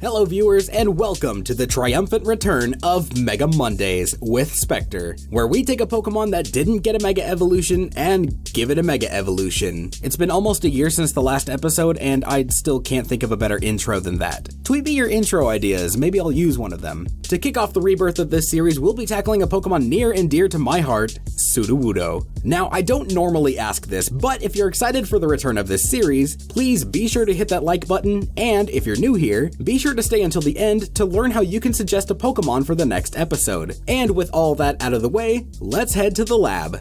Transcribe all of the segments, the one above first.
Hello viewers, and welcome to the triumphant return of Mega Mondays with Speqtor, where we take a Pokemon that didn't get a Mega Evolution and give it a Mega Evolution. It's been almost a year since the last episode, and I still can't think of a better intro than that. Tweet me your intro ideas, maybe I'll use one of them. To kick off the rebirth of this series, we'll be tackling a Pokemon near and dear to my heart, Sudowoodo. Now, I don't normally ask this, but if you're excited for the return of this series, please be sure to hit that like button, and if you're new here, be sure to stay until the end to learn how you can suggest a Pokemon for the next episode. And with all that out of the way, let's head to the lab.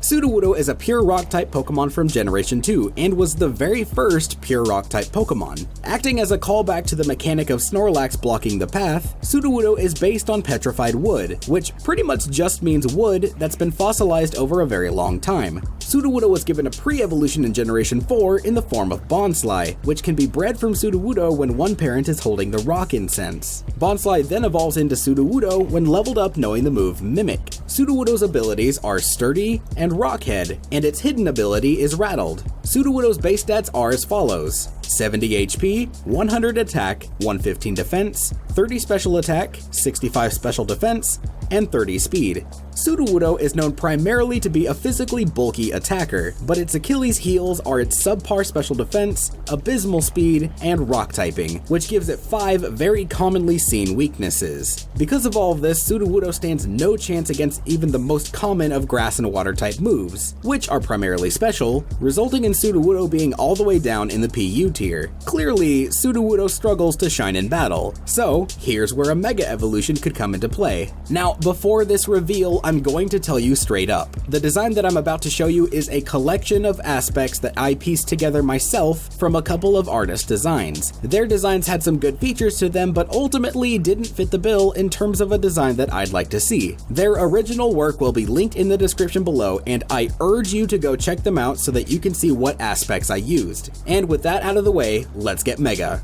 Sudowoodo is a pure Rock-type Pokemon from Generation 2, and was the very first pure Rock-type Pokemon. Acting as a callback to the mechanic of Snorlax blocking the path, Sudowoodo is based on petrified wood, which pretty much just means wood that's been fossilized over a very long time. Sudowoodo was given a pre-evolution in Generation 4 in the form of Bonsly, which can be bred from Sudowoodo when one parent is holding the Rock Incense. Bonsly then evolves into Sudowoodo when leveled up knowing the move Mimic. Sudowoodo's abilities are Sturdy and Rockhead, and its hidden ability is Rattled. Sudowoodo's base stats are as follows: 70 HP, 100 attack, 115 defense, 30 special attack, 65 special defense, and 30 speed. Sudowoodo is known primarily to be a physically bulky attacker, but its Achilles heels are its subpar special defense, abysmal speed, and rock typing, which gives it 5 very commonly seen weaknesses. Because of all of this, Sudowoodo stands no chance against even the most common of grass and water type moves, which are primarily special, resulting in Sudowoodo being all the way down in the PU tier. Clearly, Sudowoodo struggles to shine in battle, so here's where a Mega Evolution could come into play. Now, before this reveal, I'm going to tell you straight up. The design that I'm about to show you is a collection of aspects that I pieced together myself from a couple of artist designs. Their designs had some good features to them, but ultimately didn't fit the bill in terms of a design that I'd like to see. Their original work will be linked in the description below, and I urge you to go check them out so that you can see what aspects I used. And with that out of the way, let's get Mega.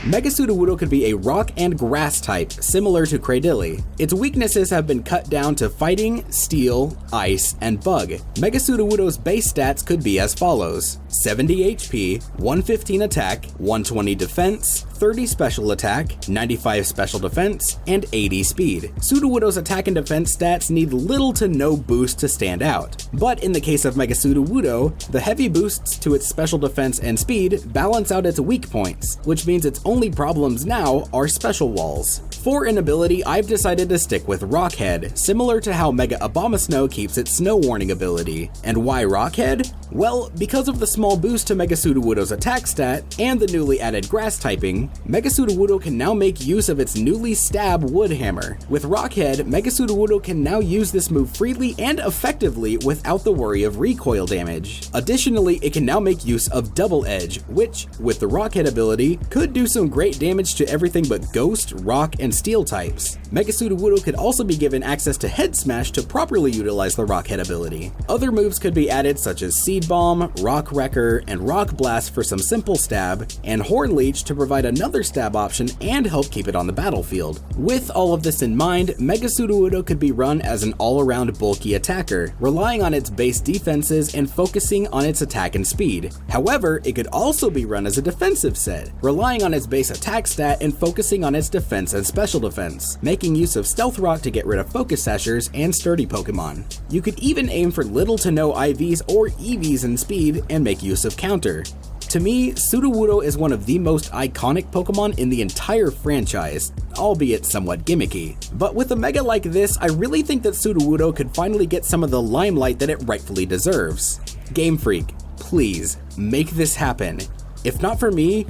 Mega Sudowoodo could be a rock and grass type, similar to Cradily. Its weaknesses have been cut down to fighting, steel, ice, and bug. Mega Sudowoodo's base stats could be as follows: 70 HP, 115 attack, 120 defense, 30 special attack, 95 special defense, and 80 speed. Sudowoodo's attack and defense stats need little to no boost to stand out. But in the case of Mega Sudowoodo, the heavy boosts to its special defense and speed balance out its weak points, which means its only problems now are special walls. For an ability, I've decided to stick with Rockhead, similar to how Mega Abomasnow keeps its Snow Warning ability. And why Rockhead? Well, because of the small boost to Mega Sudowoodo's attack stat and the newly added grass typing, Mega Sudowoodo can now make use of its newly Stab Wood Hammer. With Rockhead, Mega Sudowoodo can now use this move freely and effectively without the worry of recoil damage. Additionally, it can now make use of Double Edge, which, with the Rockhead ability, could do some great damage to everything but Ghost, Rock, and Steel types. Mega Sudowoodo could also be given access to Head Smash to properly utilize the Rockhead ability. Other moves could be added such as Seed Bomb, Rock Wrecker, and Rock Blast for some simple stab, and Horn Leech to provide another stab option and help keep it on the battlefield. With all of this in mind, Mega Sudowoodo could be run as an all-around bulky attacker, relying on its base defenses and focusing on its attack and speed. However, it could also be run as a defensive set, relying on its base attack stat and focusing on its defense and special defense, making use of Stealth Rock to get rid of Focus Sashers and sturdy Pokemon. You could even aim for little to no IVs or EVs in speed and make use of Counter. To me, Sudowoodo is one of the most iconic Pokemon in the entire franchise, albeit somewhat gimmicky. But with a Mega like this, I really think that Sudowoodo could finally get some of the limelight that it rightfully deserves. Game Freak, please, make this happen. If not for me,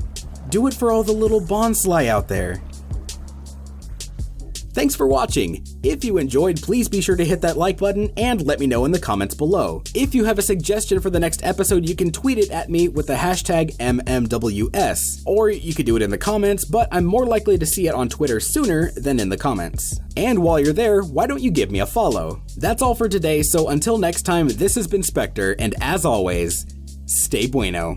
do it for all the little Bonsly out there. Thanks for watching. If you enjoyed, please be sure to hit that like button and let me know in the comments below. If you have a suggestion for the next episode, you can tweet it at me with the hashtag MMWS, or you could do it in the comments, but I'm more likely to see it on Twitter sooner than in the comments. And while you're there, why don't you give me a follow? That's all for today, so until next time, this has been Speqtor, and as always, stay bueno.